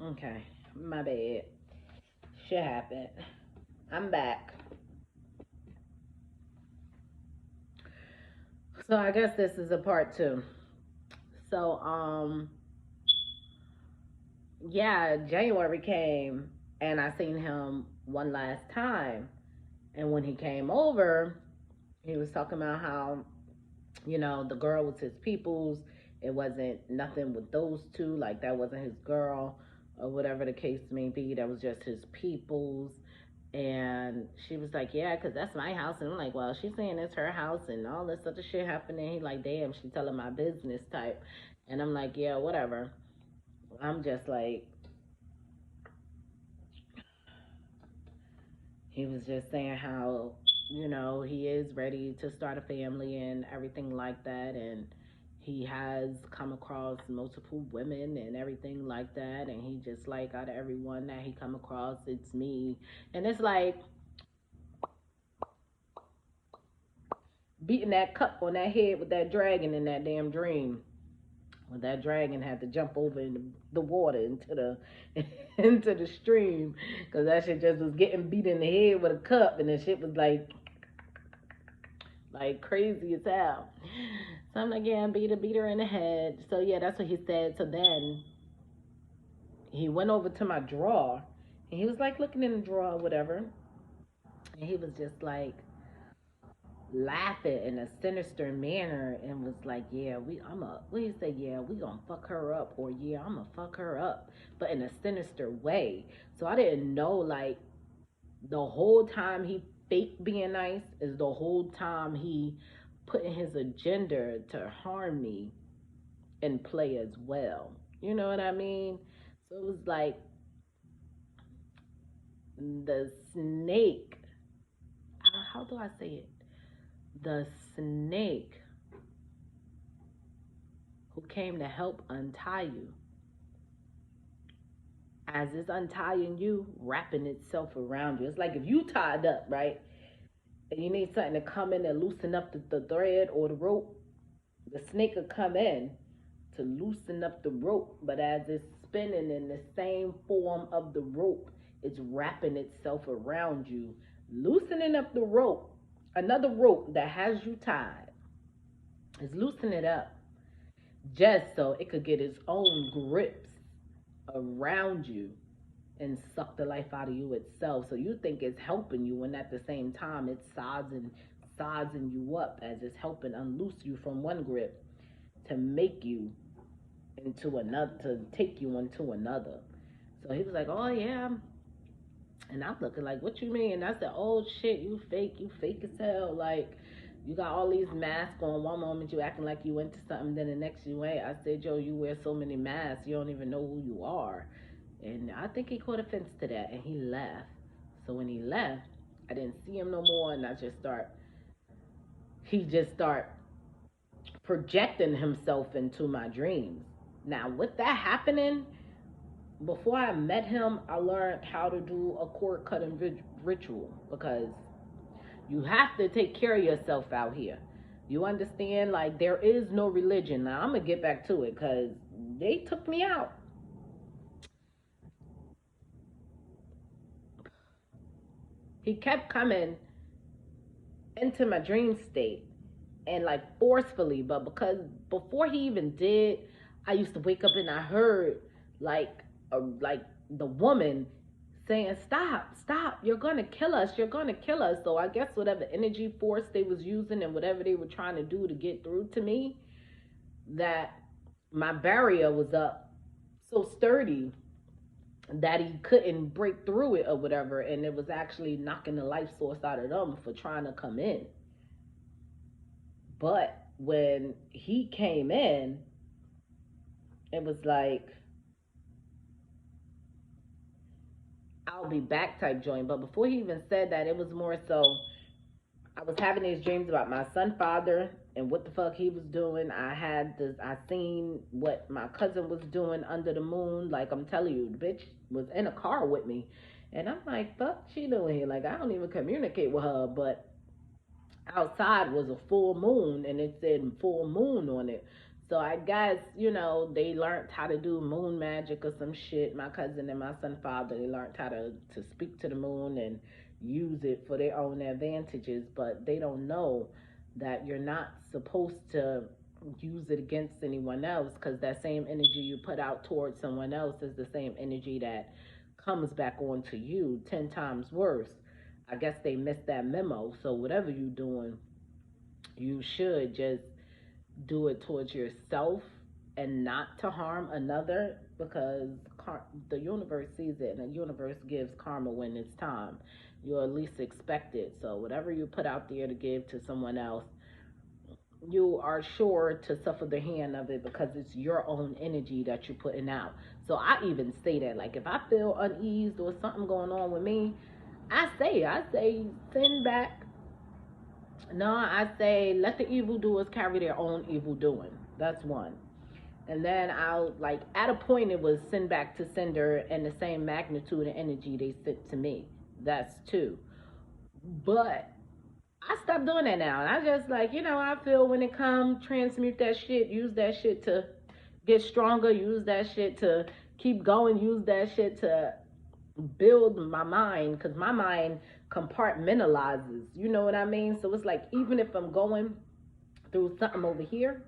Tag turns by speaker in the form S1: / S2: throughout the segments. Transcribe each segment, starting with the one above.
S1: Okay, my bad. Shit happened. I'm back. So I guess this is a part two. So yeah, January came and I seen him one last time. And when he came over, he was talking about how, the girl was his people's. It wasn't nothing with those two, like that wasn't his girl or whatever the case may be. That was just his people's. And she was like, yeah, because that's my house. And I'm like, well, she's saying it's her house and all this other shit happening. He like, damn, she telling my business type. And I'm like, yeah, whatever. I'm just like, he was just saying how, he is ready to start a family and everything like that. And he has come across multiple women and everything like that. And he just like, out of everyone that he come across, it's me. And it's like, beating that cup on that head with that dragon in that damn dream. When that dragon had to jump over in the water into the into the stream, because that shit just was getting beat in the head with a cup, and the shit was like crazy as hell. So I'm like, yeah, beat her in the head. So yeah, that's what he said. So then he went over to my drawer, and he was like looking in the drawer, whatever, and he was just like, laughing in a sinister manner and was like, yeah, what do you say, yeah, we gonna fuck her up, or yeah, I'm gonna fuck her up, but in a sinister way. So I didn't know, like, the whole time he fake being nice is the whole time he putting his agenda to harm me in play as well. You know what I mean? So it was like the snake. How do I say it? The snake who came to help untie you. As it's untying you, wrapping itself around you. It's like if you tied up, right? And you need something to come in and loosen up the thread or the rope, the snake will come in to loosen up the rope. But as it's spinning in the same form of the rope, it's wrapping itself around you, loosening up the rope. Another rope that has you tied is loosening it up just so it could get its own grips around you and suck the life out of you itself. So you think it's helping you, and at the same time, it's sizing you up as it's helping unloose you from one grip to make you into another, to take you into another. So he was like, oh yeah. And I'm looking like, what you mean? And I said, oh shit, you fake as hell. Like, you got all these masks on. One moment you acting like you into something, then the next you ain't. I said, yo, you wear so many masks, you don't even know who you are. And I think he caught offense to that, and he left. So when he left, I didn't see him no more, and he just start projecting himself into my dreams. Now, with that happening, before I met him, I learned how to do a cord cutting ritual, because you have to take care of yourself out here. You understand? Like, there is no religion. Now, I'm going to get back to it because they took me out. He kept coming into my dream state and like forcefully, but because before he even did, I used to wake up and I heard like like the woman saying, stop, you're gonna kill us, you're gonna kill us. So I guess whatever energy force they was using and whatever they were trying to do to get through to me, that my barrier was up so sturdy that he couldn't break through it or whatever, and it was actually knocking the life source out of them for trying to come in. But when he came in, it was like, I'll be back type joint. But before he even said that, it was more so, I was having these dreams about my son father and what the fuck he was doing. I seen what my cousin was doing under the moon. Like, I'm telling you, the bitch was in a car with me. And I'm like, fuck she doing here? Like, I don't even communicate with her. But outside was a full moon and it said full moon on it. So I guess, they learned how to do moon magic or some shit. My cousin and my son father, they learned how to speak to the moon and use it for their own advantages, but they don't know that you're not supposed to use it against anyone else, because that same energy you put out towards someone else is the same energy that comes back onto you 10 times worse. I guess they missed that memo. So whatever you're doing, you should just do it towards yourself and not to harm another, because the universe sees it, and the universe gives karma when it's time. You at least expect it. So whatever you put out there to give to someone else, you are sure to suffer the hand of it, because it's your own energy that you're putting out. So I even say that, like, if I feel uneased or something going on with me, I say send back. No, I say let the evildoers carry their own evil doing. That's one. And then I'll, like, at a point it was send back to sender and the same magnitude and energy they sent to me. That's two. But I stopped doing that now. And I just, like, I feel when it comes, transmute that shit, use that shit to get stronger, use that shit to keep going, use that shit to build my mind, because my mind compartmentalizes. You know what I mean? So it's like, even if I'm going through something over here,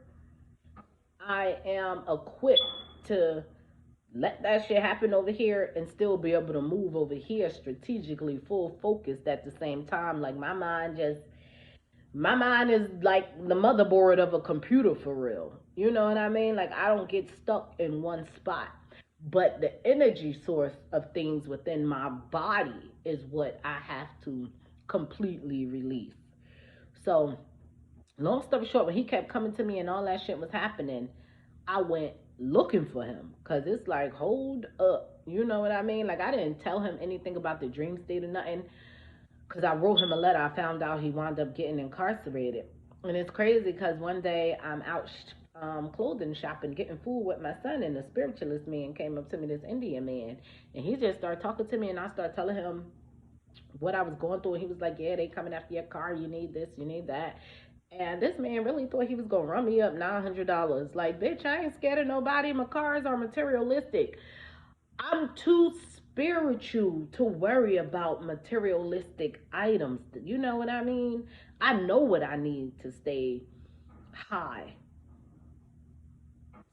S1: I am equipped to let that shit happen over here and still be able to move over here strategically, full focused at the same time. Like, my mind is like the motherboard of a computer, for real. You know what I mean? Like, I don't get stuck in one spot. But the energy source of things within my body is what I have to completely release. So, long story short, when he kept coming to me and all that shit was happening, I went looking for him, because it's like, hold up. You know what I mean? Like, I didn't tell him anything about the dream state or nothing, because I wrote him a letter. I found out he wound up getting incarcerated. And it's crazy because one day I'm out clothing shopping, getting food with my son, and the spiritualist man came up to me, this Indian man, and he just started talking to me, and I started telling him what I was going through. And he was like, yeah, they coming after your car. You need this, you need that. And this man really thought he was going to run me up $900. Like, bitch, I ain't scared of nobody. My cars are materialistic. I'm too spiritual to worry about materialistic items. You know what I mean? I know what I need to stay high.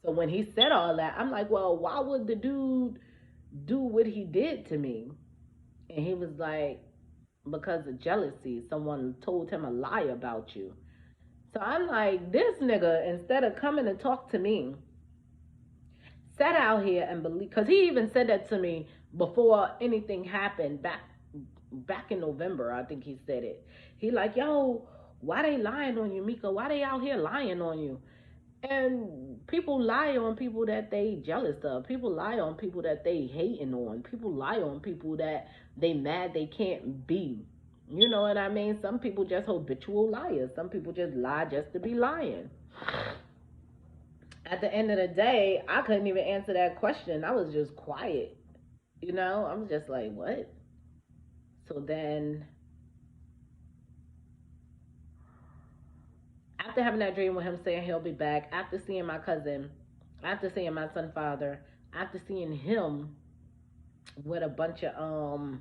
S1: So when he said all that, I'm like, well, why would the dude do what he did to me? And he was like, because of jealousy. Someone told him a lie about you. So I'm like, this nigga, instead of coming to talk to me, sat out here and believe, because he even said that to me before anything happened, back in November. I think he said it. He like, yo, why they lying on you, Mika? Why they out here lying on you? And people lie on people that they jealous of. People lie on people that they hating on. People lie on people that they mad they can't be. You know what I mean? Some people just habitual liars. Some people just lie just to be lying. At the end of the day, I couldn't even answer that question. I was just quiet. I was just like, what? So then, after having that dream with him saying he'll be back, after seeing my cousin, after seeing my son father, after seeing him with a bunch of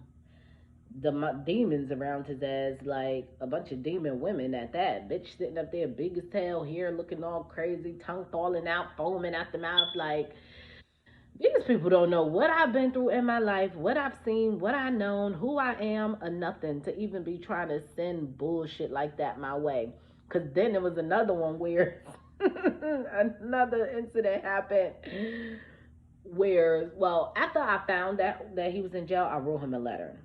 S1: demons around his ass, like a bunch of demon women at that. Bitch sitting up there, big as tail, hair looking all crazy, tongue falling out, foaming out the mouth. Like, these people don't know what I've been through in my life, what I've seen, what I known, who I am, or nothing, to even be trying to send bullshit like that my way. Because then there was another one where another incident happened where, well, after I found that he was in jail, I wrote him a letter.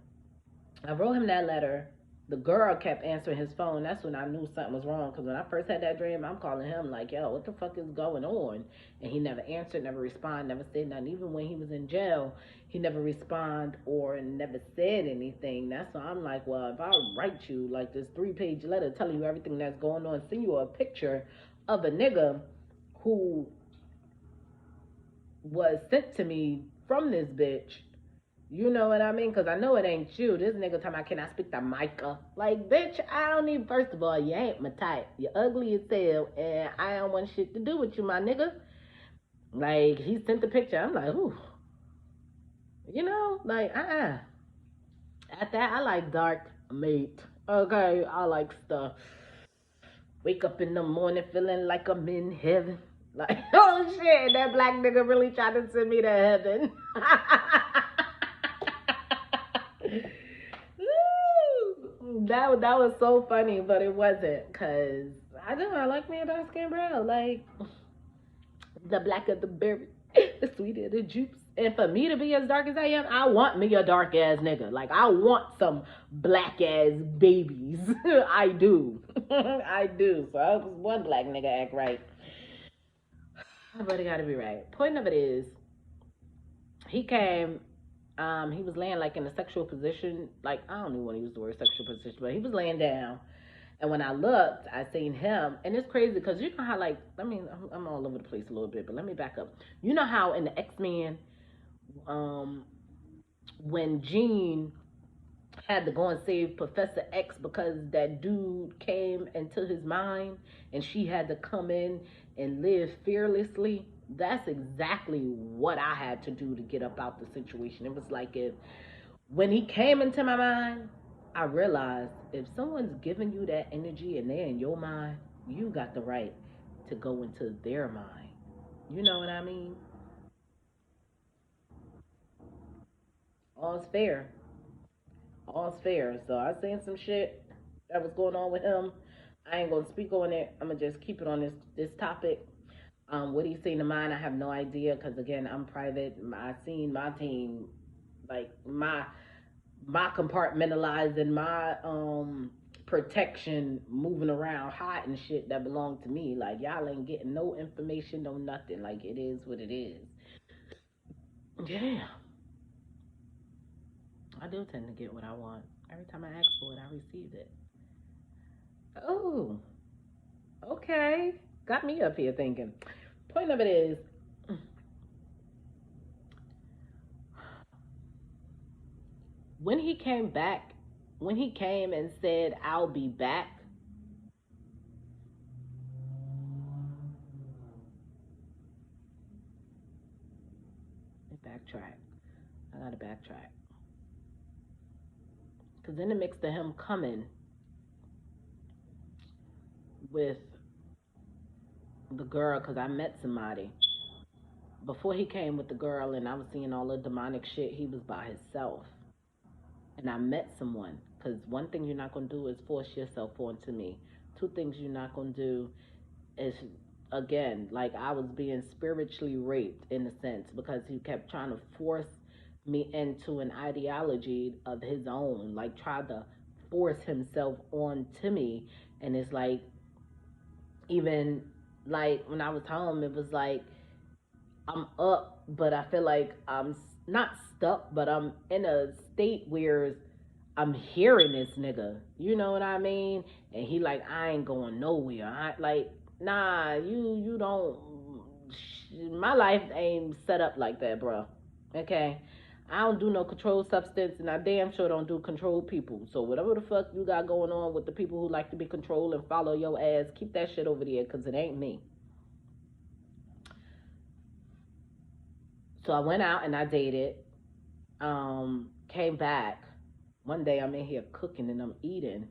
S1: I wrote him that letter. The girl kept answering his phone. That's when I knew something was wrong. Because when I first had that dream, I'm calling him like, yo, what the fuck is going on? And he never answered, never responded, never said nothing. Even when he was in jail, he never responded or never said anything. That's why I'm like, well, if I write you like this 3-page letter telling you everything that's going on, send you a picture of a nigga who was sent to me from this bitch, You know what I mean? Because I know it ain't you. This nigga talking about, can I speak to Micah? Like, bitch, I don't need, first of all, you ain't my type. You're ugly as hell, and I don't want shit to do with you, my nigga. Like, he sent the picture. I'm like, ooh. You know? Like, At that, I like dark meat. Okay, I like stuff. Wake up in the morning feeling like I'm in heaven. Like, oh shit, that black nigga really tried to send me to heaven. that was so funny, but it wasn't, cause I don't know, I like me a dark skin bro. Like, the blacker the berry, the sweeter the juice. And for me to be as dark as I am, I want me a dark ass nigga. Like, I want some black ass babies. I do. I do. So I was one black nigga act right. But it gotta be right. Point of it is, he came, he was laying like in a sexual position. Like, I don't even want to use the word sexual position, but he was laying down. And when I looked, I seen him, and it's crazy because you know how, like, I mean, I'm all over the place a little bit, but let me back up. You know how in the X-Men, um, when Jean had to go and save Professor X because that dude came into his mind, and she had to come in and live fearlessly. That's exactly what I had to do to get up out the situation. It was like, if when he came into my mind, I realized if someone's giving you that energy and they're in your mind, you got the right to go into their mind. You know what I mean? All's fair. All's fair. So I seen some shit that was going on with him. I ain't gonna speak on it. I'm gonna just keep it on this topic. What he's seen in mine, I have no idea, because again, I'm private. I seen my team, like my compartmentalized and my protection moving around hot and shit that belong to me. Like, y'all ain't getting no information, no nothing. Like, it is what it is. Yeah, I do tend to get what I want. Every time I ask for it, I receive it. Oh, okay. Got me up here thinking. Point of it is, when he came back, when he came and said, I'll be back, backtrack. I gotta backtrack. Because in the mix of him coming with the girl, because I met somebody before he came with the girl, and I was seeing all the demonic shit. He was by himself, and I met someone. Because one thing you're not gonna do is force yourself onto me. Two things you're not gonna do is, again, like, I was being spiritually raped in a sense, because he kept trying to force me into an ideology of his own, like tried to force himself onto me. And it's like, even like when I was home, it was like, I'm up, but I feel like I'm not stuck, but I'm in a state where I'm hearing this nigga. You know what I mean? And he like, I ain't going nowhere. I like, nah, you don't. My life ain't set up like that, bro. Okay. I don't do no controlled substance, and I damn sure don't do controlled people. So whatever the fuck you got going on with the people who like to be controlled and follow your ass, keep that shit over there, cause it ain't me. So I went out and I dated. Came back. One day I'm in here cooking and I'm eating.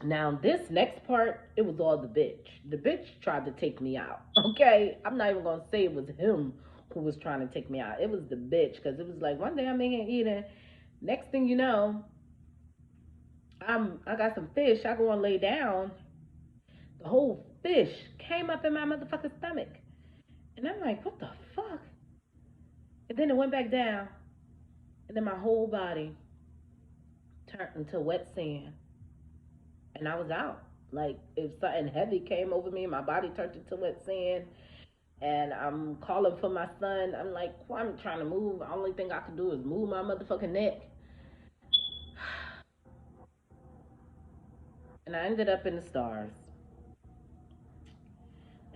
S1: Now this next part, it was all the bitch. The bitch tried to take me out. Okay, I'm not even gonna say it was him who was trying to take me out. It was the bitch, because it was like one day I'm in here eating. Next thing you know, I got some fish. I go and lay down. The whole fish came up in my motherfucking stomach, and I'm like, what the fuck? And then it went back down, and then my whole body turned into wet sand, and I was out. Like, if something heavy came over me, my body turned into wet sand, and I'm calling for my son. I'm like, well, I'm trying to move. The only thing I can do is move my motherfucking neck. And I ended up in the stars.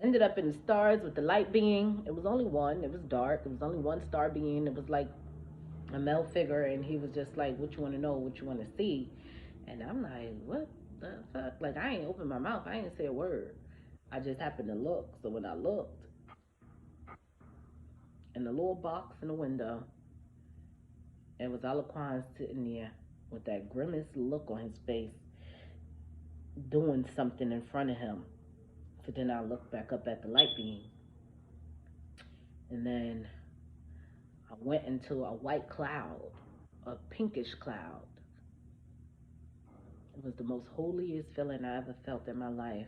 S1: Ended up in the stars with the light being. It was only one. It was dark. It was only one star being. It was like a male figure, and he was just like, what you want to know, what you want to see. And I'm like, what the fuck? Like, I ain't opened my mouth, I ain't say a word. I just happened to look. So when I looked in the little box in the window, it was Alaquan sitting there with that grimace look on his face, doing something in front of him. So then I looked back up at the light beam, and then I went into a white cloud, a pinkish cloud. It was the most holiest feeling I ever felt in my life.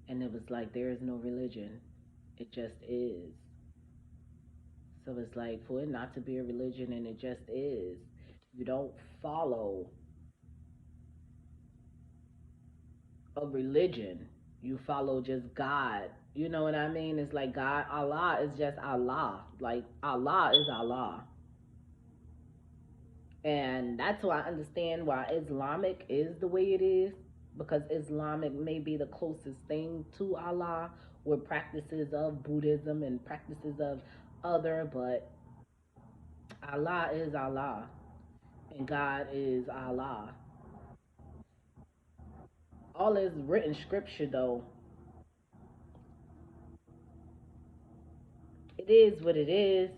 S1: And it was like, there is no religion. It just is. So it's like, for it not to be a religion, and it just is. You don't follow a religion. You follow just God. You know what I mean? It's like God, Allah is just Allah. Like, Allah is Allah. And that's why I understand why Islamic is the way it is, because Islamic may be the closest thing to Allah, with practices of Buddhism and practices of other, but Allah is Allah, and God is Allah. All this written scripture, though, it is what it is.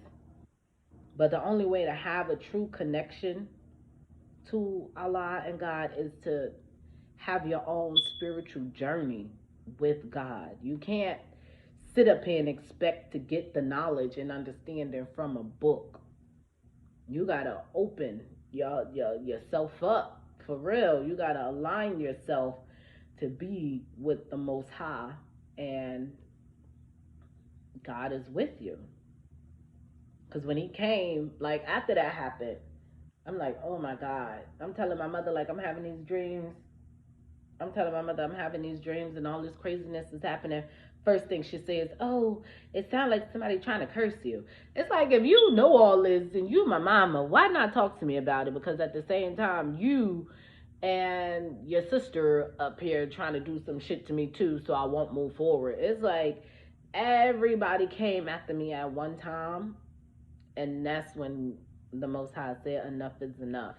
S1: But the only way to have a true connection to Allah and God is to have your own spiritual journey with God. You can't sit up here and expect to get the knowledge and understanding from a book. You gotta open yourself up for real. You gotta align yourself to be with the Most High, and God is with you. Because when He came, like after that happened, I'm like, oh my God. I'm telling my mother, like, I'm having these dreams. I'm telling my mother I'm having these dreams and all this craziness is happening. First thing she says, oh, it sounds like somebody trying to curse you. It's like, if you know all this and you my mama, why not talk to me about it? Because at the same time, you and your sister up here trying to do some shit to me too, so I won't move forward. It's like everybody came after me at one time, and that's when the Most High said enough is enough.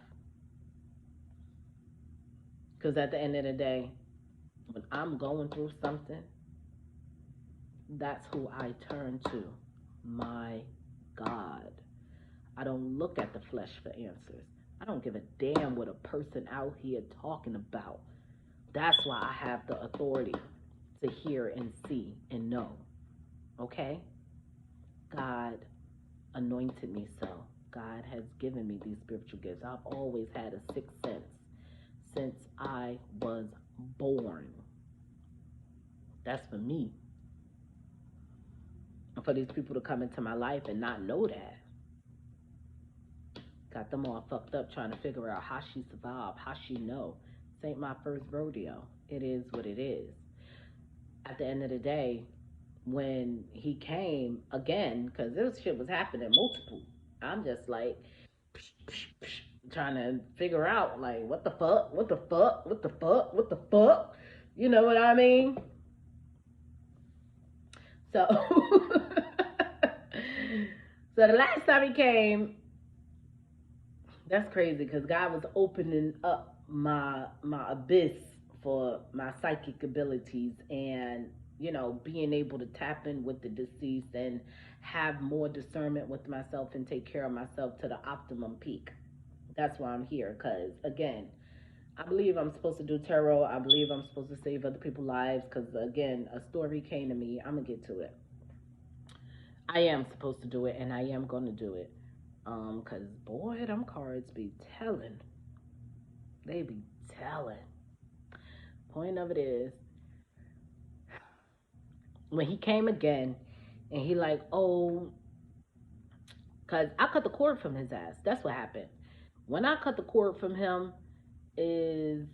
S1: Because at the end of the day, when I'm going through something, that's who I turn to, my God. I don't look at the flesh for answers. I don't give a damn what a person out here talking about. That's why I have the authority to hear and see and know. Okay? God anointed me so. God has given me these spiritual gifts. I've always had a sixth sense since I was born. That's for me. And for these people to come into my life and not know that, got them all fucked up trying to figure out how she survived, how she know. This ain't my first rodeo. It is what it is. At the end of the day, when he came again, because this shit was happening multiple, I'm just like trying to figure out, like, what the fuck, what the fuck, what the fuck, what the fuck, you know what I mean? So so the last time he came, that's crazy, because God was opening up my abyss for my psychic abilities, and being able to tap in with the deceased and have more discernment with myself and take care of myself to the optimum peak. That's why I'm here, because again, I believe I'm supposed to do tarot. I believe I'm supposed to save other people's lives, because again, a story came to me. I'm gonna get to it. I am supposed to do it, and I am gonna do it. Cause boy, them cards be telling. They be telling. Point of it is, when he came again, and he like, oh, cause I cut the cord from his ass. That's what happened. When I cut the cord from him is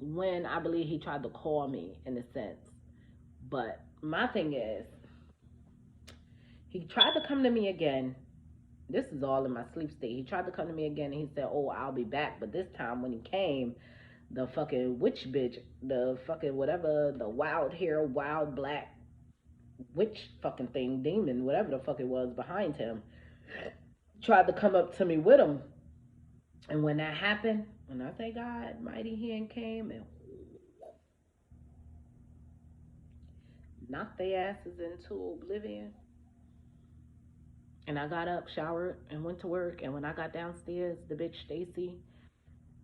S1: when I believe he tried to call me, in a sense. But my thing is, he tried to come to me again. This is all in my sleep state. He tried to come to me again, and he said, oh, I'll be back. But this time when he came, the fucking witch bitch, the fucking whatever, the wild hair, wild black witch fucking thing, demon, whatever the fuck it was behind him, tried to come up to me with him. And when that happened, when I say God, mighty hand came and knocked their asses into oblivion. And I got up, showered, and went to work. And when I got downstairs, the bitch Stacy,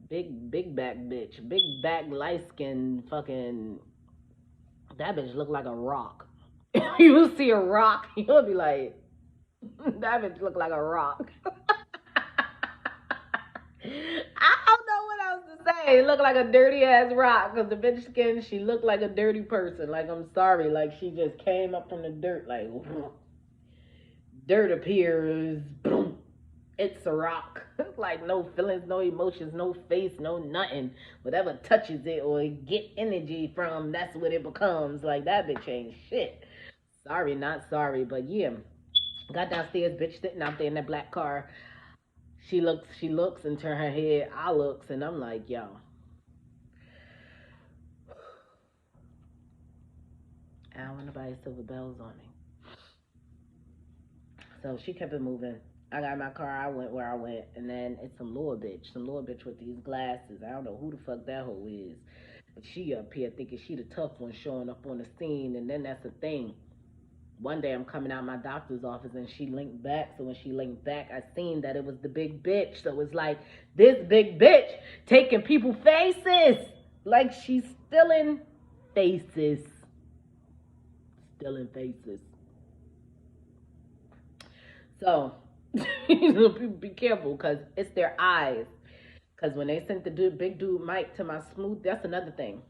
S1: big back bitch, big back, light skin, fucking, that bitch looked like a rock. You see a rock, you'll be like, that bitch look like a rock. I don't know what else to say. It looked like a dirty ass rock because the bitch skin, she looked like a dirty person. Like, I'm sorry, like she just came up from the dirt, like dirt appears, boom, it's a rock. Like no feelings, no emotions, no face, no nothing. Whatever touches it or get energy from, that's what it becomes. Like that bitch ain't shit. Sorry, not sorry, but yeah. Got downstairs, bitch sitting out there in that black car. She looks and turn her head. I looks and I'm like, yo, I don't want nobody silver bells on me. So she kept it moving. I got in my car, I went where I went, and then it's some little bitch with these glasses. I don't know who the fuck that hoe is. But she up here thinking she the tough one showing up on the scene, and then that's the thing. One day I'm coming out my doctor's office and she linked back. So when she linked back, I seen that it was the big bitch. So it's like this big bitch taking people faces. Like she's stealing faces. Stealing faces. So people be careful because it's their eyes. Because when they sent the big dude Mike to my smooth, that's another thing.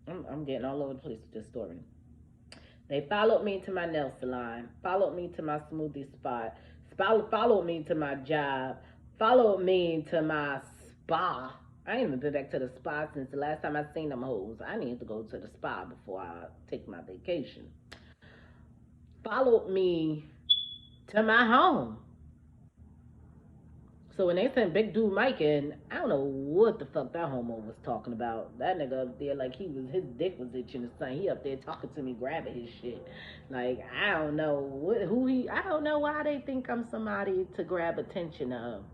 S1: I'm getting all over the place with this story. They followed me to my nail salon, followed me to my smoothie spot, followed me to my job, followed me to my spa. I ain't even been back to the spa since the last time I seen them hoes. I need to go to the spa before I take my vacation. Followed me to my home. So when they sent Big Dude Mike in, I don't know what the fuck that homo was talking about. That nigga up there, like his dick was itching or something. He up there talking to me, grabbing his shit. Like I don't know I don't know why they think I'm somebody to grab attention of.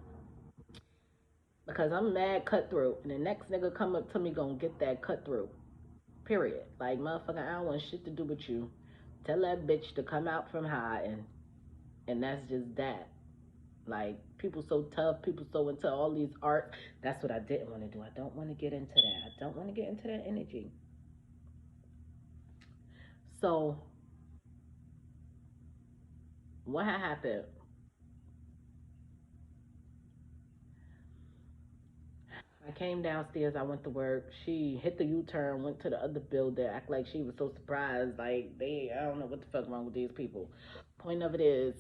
S1: Because I'm mad cutthroat, and the next nigga come up to me gonna get that cutthroat. Period. Like motherfucker, I don't want shit to do with you. Tell that bitch to come out from hiding, and that's just that. Like people so tough, people so into all these arts. That's what I didn't want to do. I don't want to get into that. I don't want to get into that energy. So what had happened? I came downstairs. I went to work. She hit the U-turn, went to the other building, act like she was so surprised. Like I don't know what the fuck wrong with these people. Point of it is,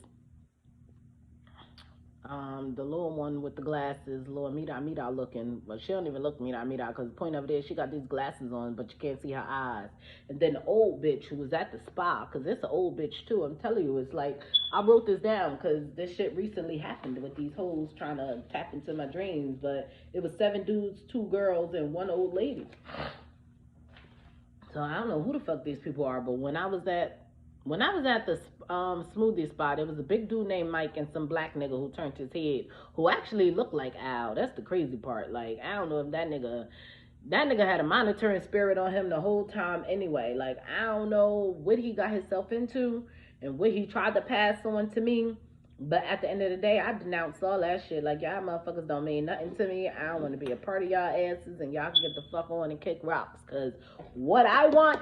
S1: the little one with the glasses, little Mira looking, but she don't even look Mira because the point of it is she got these glasses on, but you can't see her eyes. And then the old bitch who was at the spa, because it's an old bitch too. I'm telling you, it's like I wrote this down because this shit recently happened with these hoes trying to tap into my dreams, but it was 7 dudes, 2 girls, and 1 old lady. So I don't know who the fuck these people are, but when I was at the smoothie spot, it was a big dude named Mike and some black nigga who turned his head, who actually looked like Al. That's the crazy part. Like I don't know if that nigga had a monitoring spirit on him the whole time. Anyway, like I don't know what he got himself into and what he tried to pass on to me. But at the end of the day, I denounced all that shit. Like, y'all motherfuckers don't mean nothing to me. I don't want to be a part of y'all asses, and y'all can get the fuck on and kick rocks. Because what I want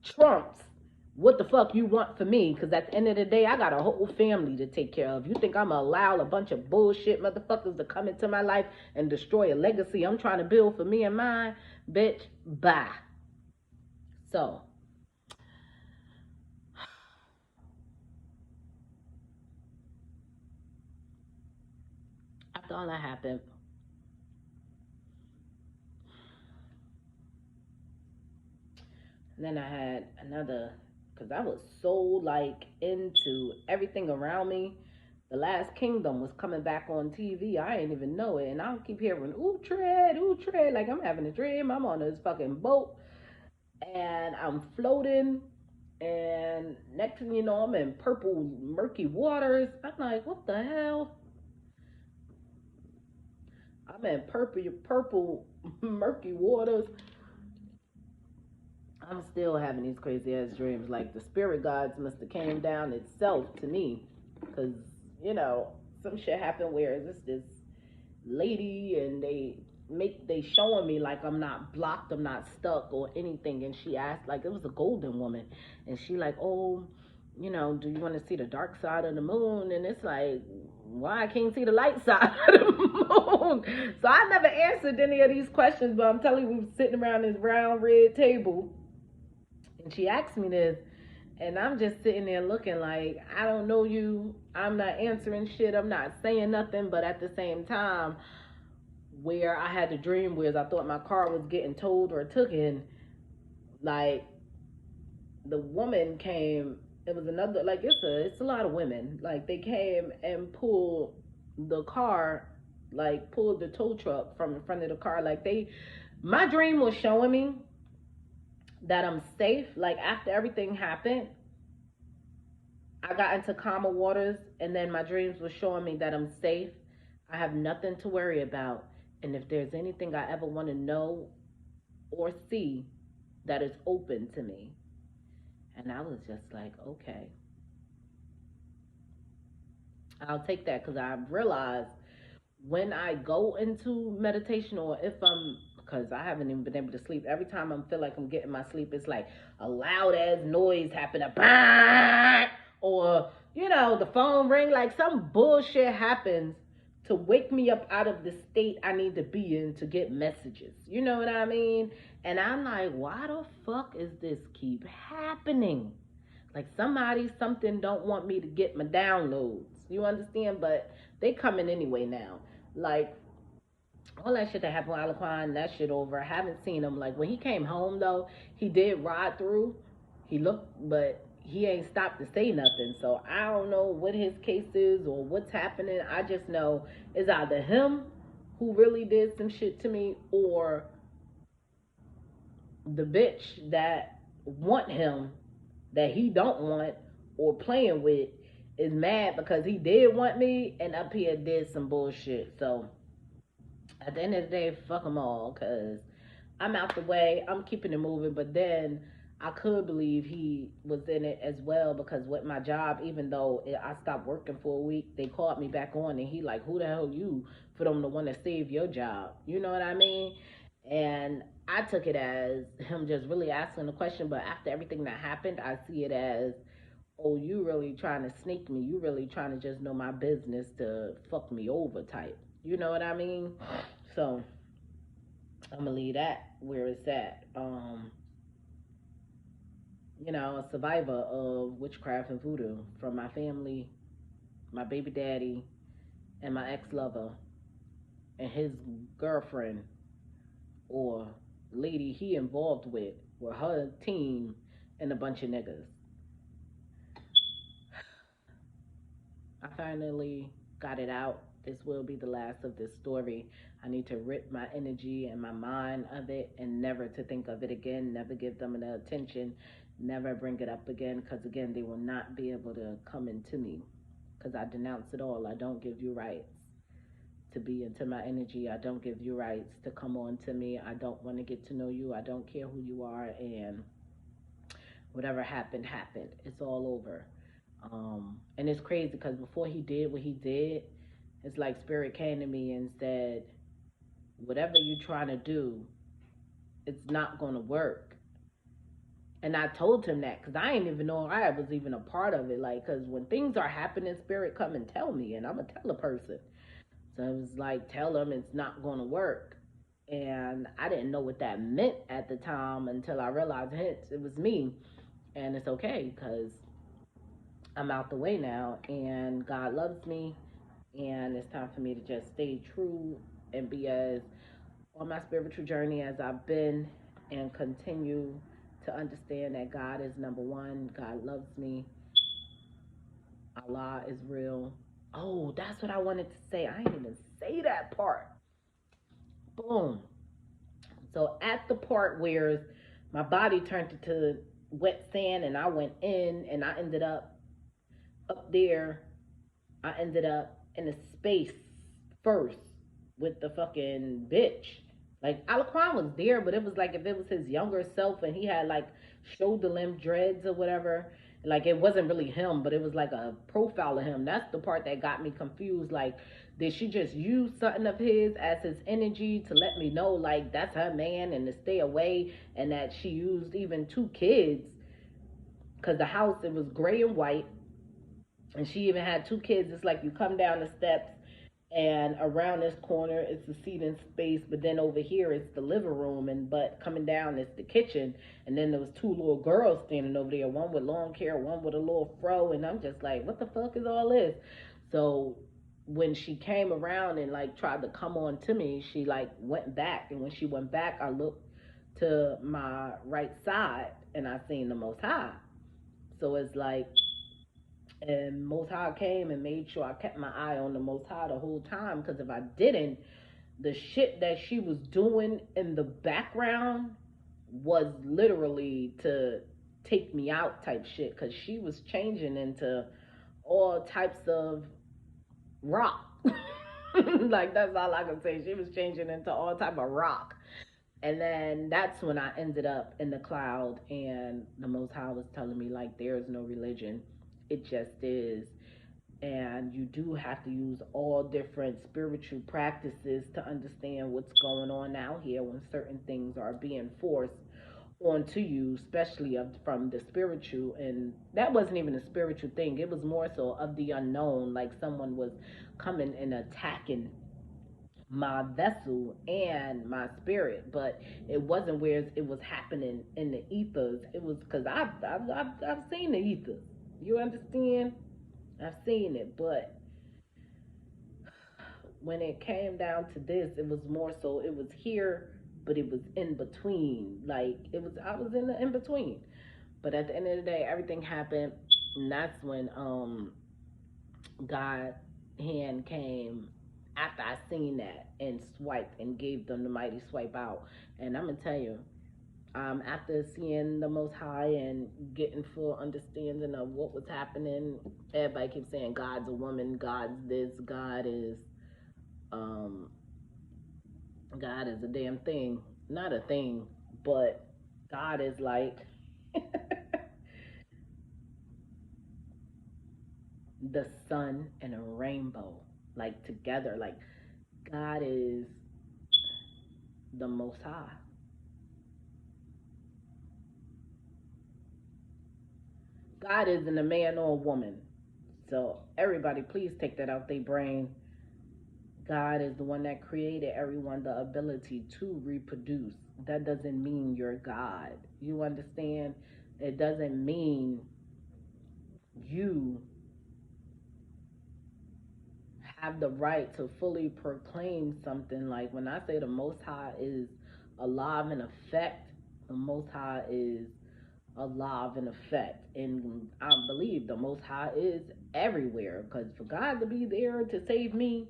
S1: trumps what the fuck you want for me. Because at the end of the day, I got a whole family to take care of. You think I'm going to allow a bunch of bullshit motherfuckers to come into my life and destroy a legacy I'm trying to build for me and mine? Bitch, bye. So, after all that happened, and then I had another, because I was so like into everything around me. The Last Kingdom was coming back on TV. I didn't even know it. And I keep hearing, ooh, tread. Like I'm having a dream. I'm on this fucking boat and I'm floating And next thing you know, I'm in purple, murky waters. I'm like, what the hell? I'm in purple, murky waters. I'm still having these crazy ass dreams. Like the spirit guides must have came down itself to me, because you know some shit happened where this lady and they showing me like I'm not blocked, I'm not stuck or anything. And she asked, like, it was a golden woman, and she like, oh, do you want to see the dark side of the moon? And it's like, why I can't see the light side of the moon? So I never answered any of these questions, but I'm telling you, we were sitting around this round red table, and she asked me this, and I'm just sitting there looking like, I don't know you. I'm not answering shit. I'm not saying nothing. But at the same time, where I had the dream where I thought my car was getting towed or taken, like the woman came. It was another, like, it's a lot of women. Like they came and pulled the car, like pulled the tow truck from in front of the car. Like my dream was showing me that I'm safe. Like after everything happened, I got into calmer waters, and then my dreams were showing me that I'm safe. I have nothing to worry about. And if there's anything I ever want to know or see, that is open to me. And I was just like, okay, I'll take that, because I realized when I go into meditation, or if I'm, because I haven't even been able to sleep. Every time I feel like I'm getting my sleep, it's like a loud ass noise happening, or the phone ring, like some bullshit happens to wake me up out of the state I need to be in to get messages. You know what I mean? And I'm like, why the fuck is this keep happening? Like something don't want me to get my downloads. You understand? But they coming anyway now. Like all that shit that happened with Aliquan, that shit over. I haven't seen him. Like when he came home though, he did ride through. He looked, but he ain't stopped to say nothing. So I don't know what his case is or what's happening. I just know it's either him who really did some shit to me, or the bitch that want him that he don't want or playing with is mad because he did want me and up here did some bullshit. So at the end of the day, fuck them all, because I'm out the way. I'm keeping it moving. But then I could believe he was in it as well, because with my job, even though I stopped working for a week, they called me back on, and he like, who the hell you for them to want to save your job? You know what I mean? And I took it as him just really asking the question. But after everything that happened, I see it as, oh, you really trying to sneak me. You really trying to just know my business to fuck me over type. You know what I mean? So I'm gonna leave that where it's at. A survivor of witchcraft and voodoo from my family, my baby daddy, and my ex lover, and his girlfriend or lady he involved with her team and a bunch of niggas. I finally got it out. This will be the last of this story. I need to rid my energy and my mind of it, and never to think of it again, never give them the attention, never bring it up again, because again, they will not be able to come into me, because I denounce it all. I don't give you rights to be into my energy. I don't give you rights to come on to me. I don't want to get to know you. I don't care who you are, and whatever happened, happened. It's all over. And it's crazy because before he did what he did, it's like Spirit came to me and said, whatever you're trying to do, it's not going to work. And I told him that because I didn't even know I was even a part of it. Like, because when things are happening, Spirit come and tell me, and I'm going to tell a person. So it was like, tell them it's not going to work. And I didn't know what that meant at the time until I realized, hence, it was me. And it's okay because I'm out the way now, and God loves me, and it's time for me to just stay true and be as on my spiritual journey as I've been, and continue to understand that God is number one. God loves me. Allah is real. Oh, that's what I wanted to say. I didn't even say that part. Boom. So at the part where my body turned into wet sand, and I went in, and I ended up there. I ended up in a space first with the fucking bitch. Like Alacron was there, but it was like if it was his younger self and he had like shoulder length dreads or whatever. Like it wasn't really him, but it was like a profile of him. That's the part that got me confused. Like, did she just use something of his as his energy to let me know like that's her man and to stay away, and that she used even two kids because the house it was gray and white, and she even had two kids. It's like you come down the steps, and around this corner it's the seating space, but then over here it's the living room, and but coming down it's the kitchen. And then there was two little girls standing over there, one with long hair, one with a little fro, and I'm just like, what the fuck is all this? So when she came around and like tried to come on to me, she like went back, and when she went back, I looked to my right side and I seen the Most High. So it's like, and Most High came and made sure I kept my eye on the Most High the whole time. Because if I didn't, the shit that she was doing in the background was literally to take me out type shit. Because she was changing into all types of rock. Like that's all I can say. She was changing into all type of rock. And then that's when I ended up in the cloud, and the Most High was telling me like there is no religion, it just is. And you do have to use all different spiritual practices to understand what's going on out here when certain things are being forced onto you, especially from the spiritual. And that wasn't even a spiritual thing, it was more so of the unknown, like someone was coming and attacking my vessel and my spirit. But it wasn't where it was happening in the ethers. It was because I've seen the ethers, you understand. I've seen it, but when it came down to this, it was more so it was here, but it was in between. Like it was, I was in the in between. But at the end of the day, everything happened, and that's when God hand came after I seen that and swiped and gave them the mighty swipe out. And I'm gonna tell you, after seeing the Most High and getting full understanding of what was happening, everybody keeps saying God's a woman, God's this, um, God is a damn thing, not a thing, but God is like the sun and a rainbow, like together. Like God is the Most High. God isn't a man or a woman. So everybody, please take that out their brain. God is the one that created everyone the ability to reproduce. That doesn't mean you're God. You understand? It doesn't mean you have the right to fully proclaim something. Like when I say the Most High is alive in effect, the Most High is alive in effect. And I believe the Most High is everywhere. Because for God to be there to save me,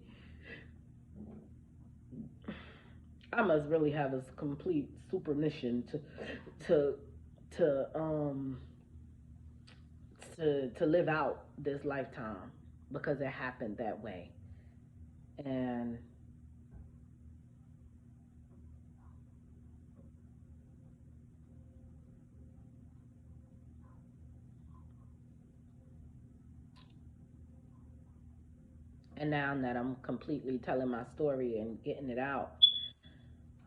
S1: I must really have a complete super mission to to um to live out this lifetime, because it happened that way. And now that I'm completely telling my story and getting it out,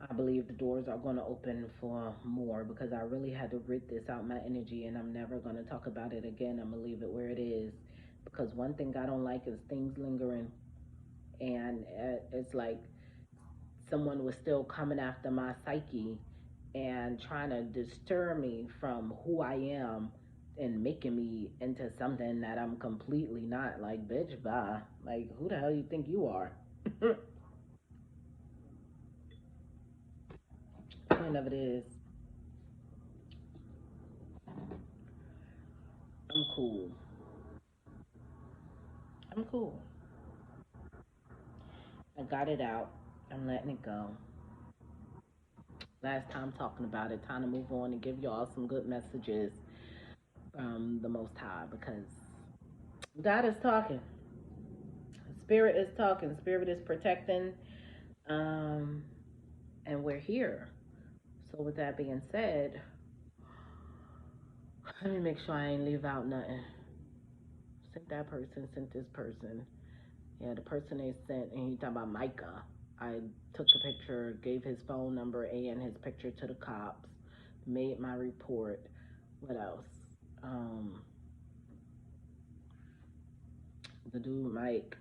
S1: I believe the doors are going to open for more, because I really had to rid this out my energy, and I'm never going to talk about it again. I'm going to leave it where it is, because one thing I don't like is things lingering. And it's like someone was still coming after my psyche and trying to disturb me from who I am and making me into something that I'm completely not. Like, bitch, bye. Like, who the hell you think you are? Point of it is, I'm cool. I'm cool. I got it out. I'm letting it go. Last time talking about it. Time to move on and give y'all some good messages from the Most High, because God is talking. Spirit is talking. Spirit is protecting. Um, and we're here. So with that being said, let me make sure I ain't leave out nothing. Sent that person, sent this person. Yeah, the person they sent, and he talking about Micah. I took the picture, gave his phone number and his picture to the cops, made my report. What else? Um, the dude Mike,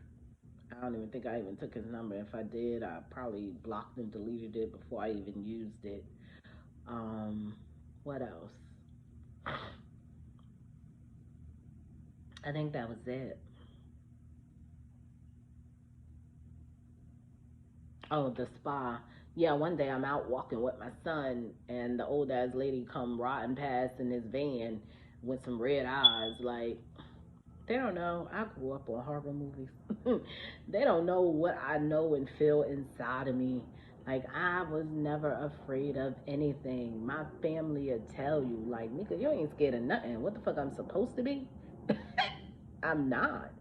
S1: I don't even think I even took his number. If I did, I probably blocked and deleted it before I even used it. Um, what else? I think that was it. Oh, the spa. Yeah, one day I'm out walking with my son, and the old ass lady come riding past in this van with some red eyes. Like, they don't know. I grew up on horror movies. They don't know what I know and feel inside of me. Like, I was never afraid of anything. My family will tell you, like, nigga, you ain't scared of nothing. What the fuck I'm supposed to be? I'm not.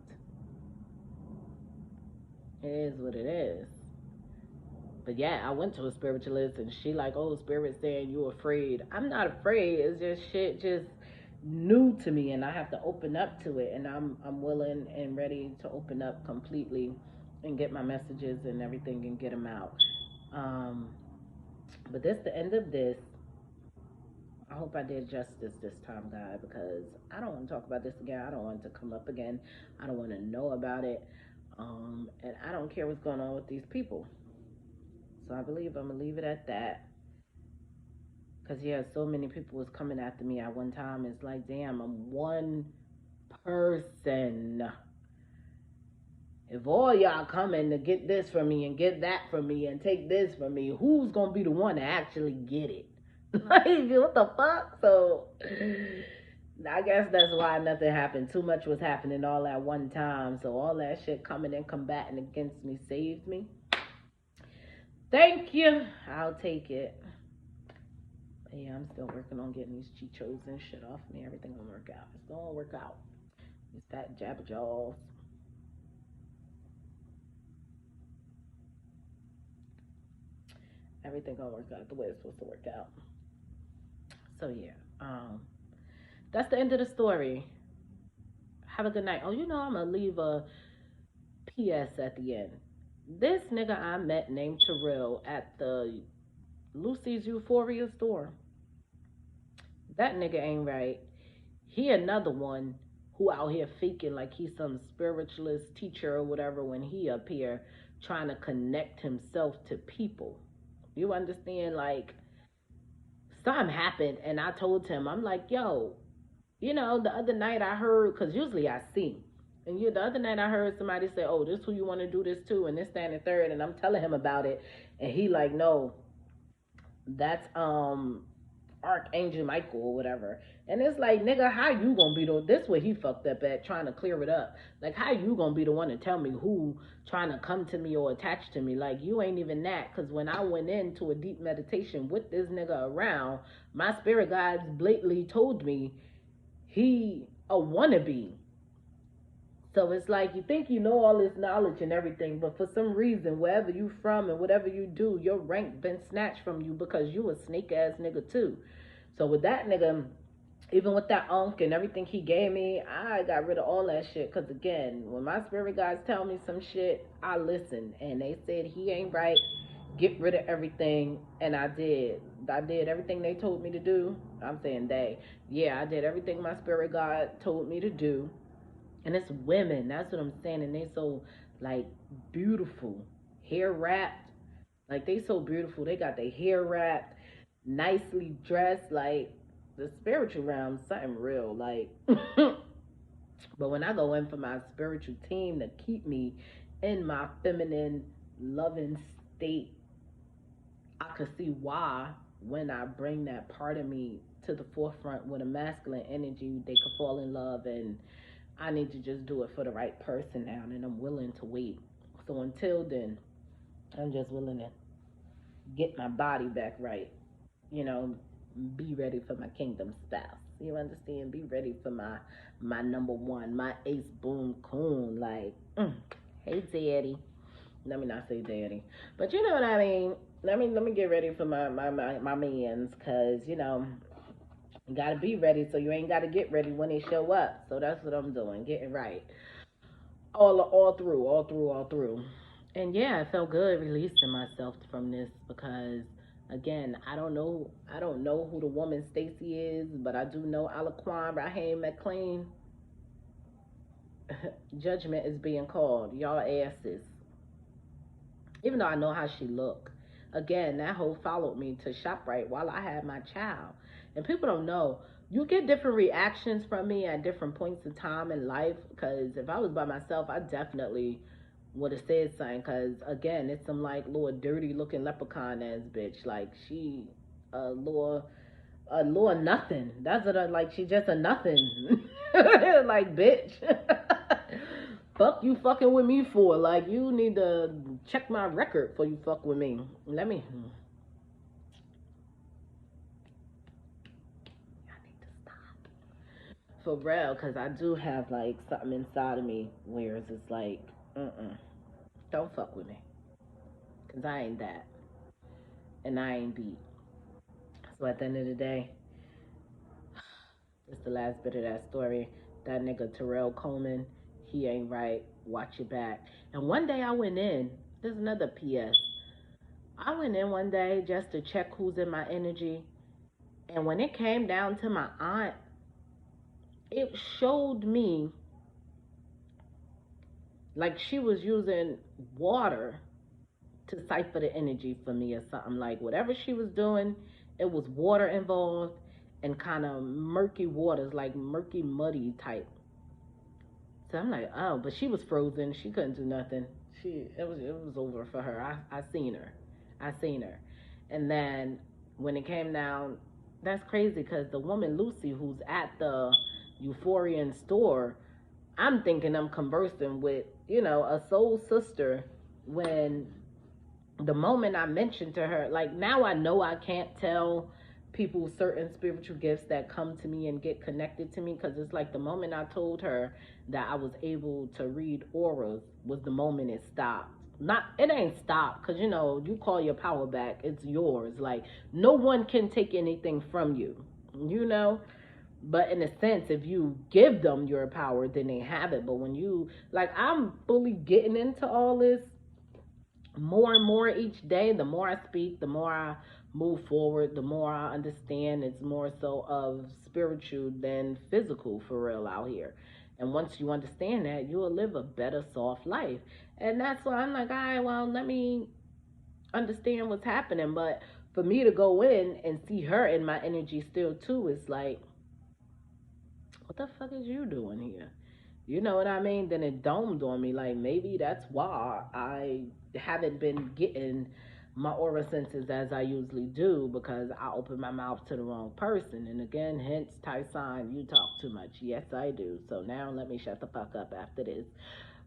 S1: It is what it is. But yeah, I went to a spiritualist and she like, oh, spirit saying you afraid. I'm not afraid. It's just shit just new to me and I have to open up to it and I'm willing and ready to open up completely and get my messages and everything and get them out. Um, but that's the end of this. I hope I did justice this time, guy, because I don't want to talk about this again. I don't want it to come up again. I don't want to know about it. And I don't care what's going on with these people. So I believe I'm gonna leave it at that. Cause yeah, so many people was coming after me at one time. It's like, damn, I'm one person. If all y'all coming to get this from me and get that from me and take this from me, who's gonna be the one to actually get it? Like, what the fuck? So I guess that's why nothing happened. Too much was happening all at one time. So all that shit coming and combating against me saved me. Thank you. I'll take it. But yeah, I'm still working on getting these chichos and shit off me. Everything gonna work out. It's gonna work out. These fat jabber jaws. Everything gonna work out the way it's supposed to work out. So yeah, that's the end of the story. Have a good night. Oh, you know I'm gonna leave a PS at the end. This nigga I met named Terrell at the Lucy's Euphoria store. That nigga ain't right. He another one who out here faking like he's some spiritualist teacher or whatever when he up here trying to connect himself to people. You understand? Like, something happened and I told him, I'm like, yo, the other night I heard, because usually I see. And the other night I heard somebody say, oh, this who you want to do this to, and this, that, and the third. And I'm telling him about it. And he like, no, that's Archangel Michael or whatever. And it's like, nigga, how you gonna be the this what he fucked up at trying to clear it up. Like, how you gonna be the one to tell me who trying to come to me or attach to me? Like, you ain't even that. Cause when I went into a deep meditation with this nigga around, my spirit guides blatantly told me he a wannabe. So it's like you think you know all this knowledge and everything, but for some reason, wherever you from and whatever you do, your rank been snatched from you because you a snake ass nigga too. So with that nigga, even with that unk and everything he gave me, I got rid of all that shit. Cause again, when my spirit guides tell me some shit, I listen. And they said he ain't right. Get rid of everything, and I did. I did everything they told me to do. I'm saying they. Yeah, I did everything my spirit guide told me to do. And it's women. That's what I'm saying. And they so like beautiful, hair wrapped. Like they so beautiful. They got their hair wrapped, nicely dressed. Like the spiritual realm, something real. Like, but when I go in for my spiritual team to keep me in my feminine, loving state, I could see why when I bring that part of me to the forefront with a masculine energy, they could fall in love and I need to just do it for the right person now, and I'm willing to wait. So until then, I'm just willing to get my body back right, you know, be ready for my kingdom spouse. You understand? Be ready for my number one, my ace boom coon. Like, hey daddy. Let me not say daddy, but you know what I mean. Let me get ready for my mans, cause you gotta be ready, so you ain't gotta get ready when they show up. So that's what I'm doing, getting right, all through. And yeah, I felt good releasing myself from this because again, I don't know who the woman Stacy is, but I do know Alaquan Raheem McLean. Judgment is being called. Y'all asses. Even though I know how she look. Again, that hoe followed me to ShopRite while I had my child. And people don't know. You get different reactions from me at different points of time in life. Because if I was by myself, I definitely would have said something. Because again, it's some like little dirty looking leprechaun ass bitch. Like she a little nothing. That's what I like. She just a nothing. Like bitch. Fuck you fucking with me for? Like you need to check my record before you fuck with me. Let me. I need to stop for real, cause I do have like something inside of me where it's just like, don't fuck with me, cause I ain't that, and I ain't beat. So at the end of the day, it's the last bit of that story. That nigga Terrell Coleman, he ain't right. Watch your back. And one day I went in. There's another PS. I went in one day just to check who's in my energy. And when it came down to my aunt, it showed me like she was using water to cipher the energy for me or something. Like whatever she was doing, it was water involved and kind of murky waters, like murky, muddy type. So I'm like, oh, but she was frozen. She couldn't do nothing. It was over for her. I seen her. I seen her. And then when it came down, that's crazy because the woman Lucy who's at the Euphorian store, I'm thinking I'm conversing with, a soul sister when the moment I mentioned to her, like now I know I can't tell people certain spiritual gifts that come to me and get connected to me because it's like the moment I told her that I was able to read auras was the moment it stopped. Not it ain't stopped because you call your power back, it's yours. Like no one can take anything from you, you know. But in a sense, if you give them your power, then they have it. But when you like, I'm fully getting into all this more and more each day. The more I speak, the more I move forward, the more I understand it's more so of spiritual than physical for real out here. And once you understand that, you will live a better soft life. And that's why I'm like, all right, well, let me understand what's happening. But for me to go in and see her in my energy still too is like, what the fuck is you doing here? You know what I mean? Then it dawned on me, like maybe that's why I haven't been getting my aura senses as I usually do because I open my mouth to the wrong person. And again, hence Tyson, you talk too much. Yes, I do. So now let me shut the fuck up after this.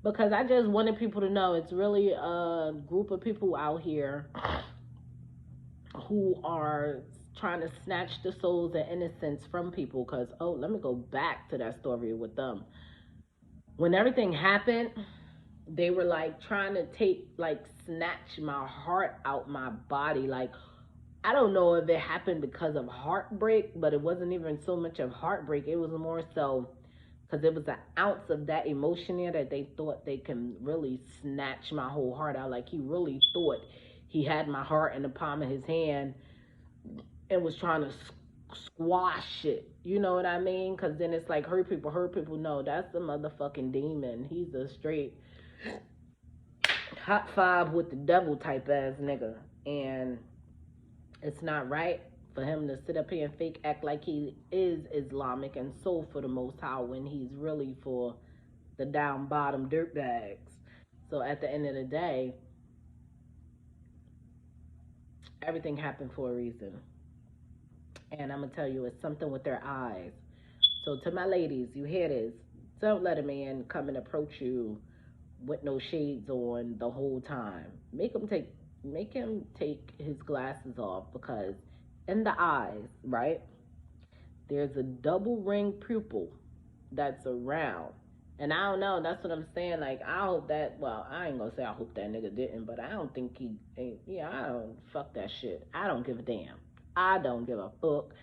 S1: Because I just wanted people to know it's really a group of people out here who are trying to snatch the souls and innocence from people. Because, oh, let me go back to that story with them. When everything happened, they were like trying to take, like, snatch my heart out my body. Like, I don't know if it happened because of heartbreak, but it wasn't even so much of heartbreak. It was more so because there was an ounce of that emotion there that they thought they can really snatch my whole heart out. Like, he really thought he had my heart in the palm of his hand and was trying to squash it. You know what I mean? Because then it's like hurt people, hurt people. No, that's the motherfucking demon. He's a straight hot five with the devil type ass nigga. And it's not right for him to sit up here and fake act like he is Islamic and so for the Most High when he's really for the down bottom dirtbags. So at the end of the day, everything happened for a reason. And I'm gonna tell you, it's something with their eyes. So to my ladies, you hear this? Don't let a man come and approach you with no shades on the whole time. Make him take his glasses off because in the eyes, right? There's a double ring pupil that's around. And I don't know, that's what I'm saying. Like, I hope that, well, I ain't gonna say I hope that nigga didn't, but I don't think he ain't, yeah, I don't, fuck that shit. I don't give a damn. I don't give a fuck.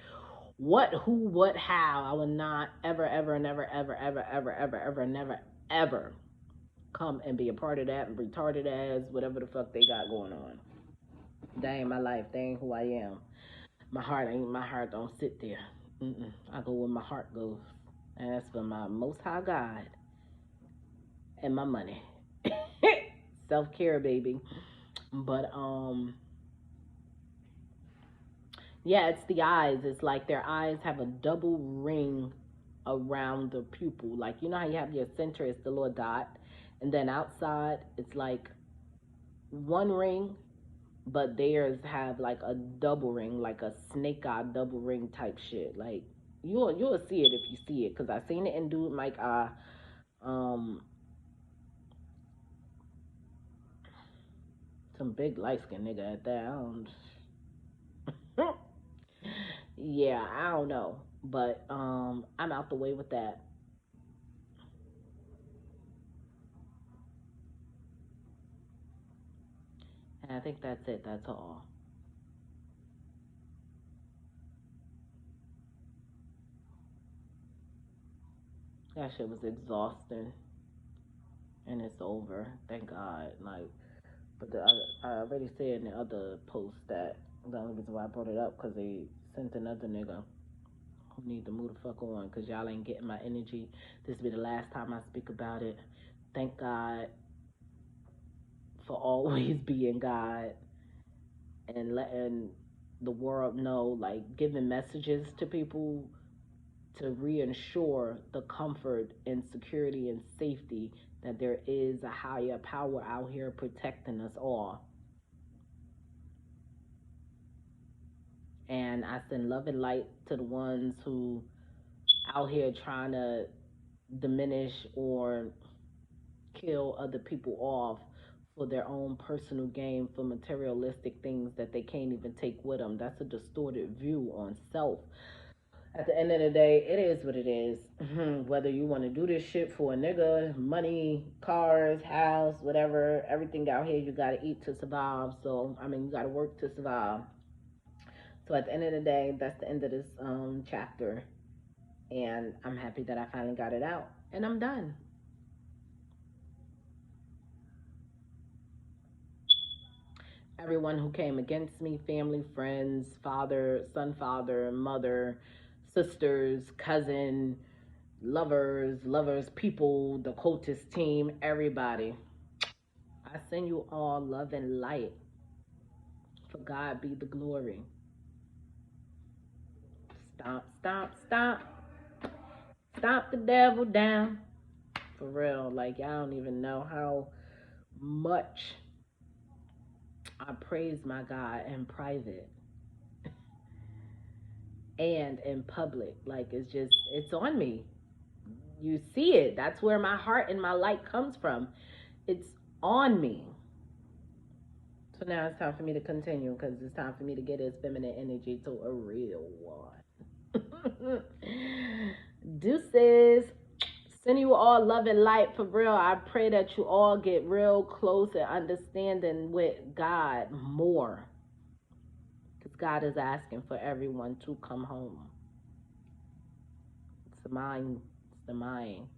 S1: What, who, what, how. I would not ever, ever, never, ever, ever, ever, ever, ever, never, ever come and be a part of that and retarded ass, whatever the fuck they got going on. That ain't my life. That ain't who I am. My heart don't sit there. I go where my heart goes. And that's for my most high God and my money. Self care, baby. But yeah, it's the eyes. It's like their eyes have a double ring around the pupil. Like, you know how you have your center is the little dot, and then outside it's like one ring, but theirs have like a double ring, like a snake eye double ring type shit. Like, you'll see it if you see it, cause I seen it in dude like um some big light skinned nigga at that. Yeah, I don't know, but I'm out the way with that. And I think that's it. That's all. That shit was exhausting, and it's over. Thank God. Like, but I already said in the other post that the only reason why I brought it up because they sent another nigga who need to move the fuck on because y'all ain't getting my energy. This will be the last time I speak about it. Thank God for always being God and letting the world know, like giving messages to people to reinsure the comfort and security and safety that there is a higher power out here protecting us all. And I send love and light to the ones who out here trying to diminish or kill other people off for their own personal gain, for materialistic things that they can't even take with them. That's a distorted view on self. At the end of the day, it is what it is. Whether you want to do this shit for a nigga, money, cars, house, whatever, everything out here, you gotta eat to survive. So, I mean, you gotta work to survive. So, at the end of the day, that's the end of this chapter. And I'm happy that I finally got it out. And I'm done. Everyone who came against me, family, friends, father, son, father, mother, sisters, cousin, lovers, people, the cultist team, everybody. I send you all love and light. For God be the glory. Stomp, stomp, stomp. Stomp the devil down. For real. Like, y'all don't even know how much I praise my God in private and in public. Like, it's on me. You see it. That's where my heart and my light comes from. It's on me. So now it's time for me to continue because it's time for me to get his feminine energy to a real one. Deuces. Send you all love and light for real. I pray that you all get real close and understanding with God more. Because God is asking for everyone to come home. It's the mind. It's the mind.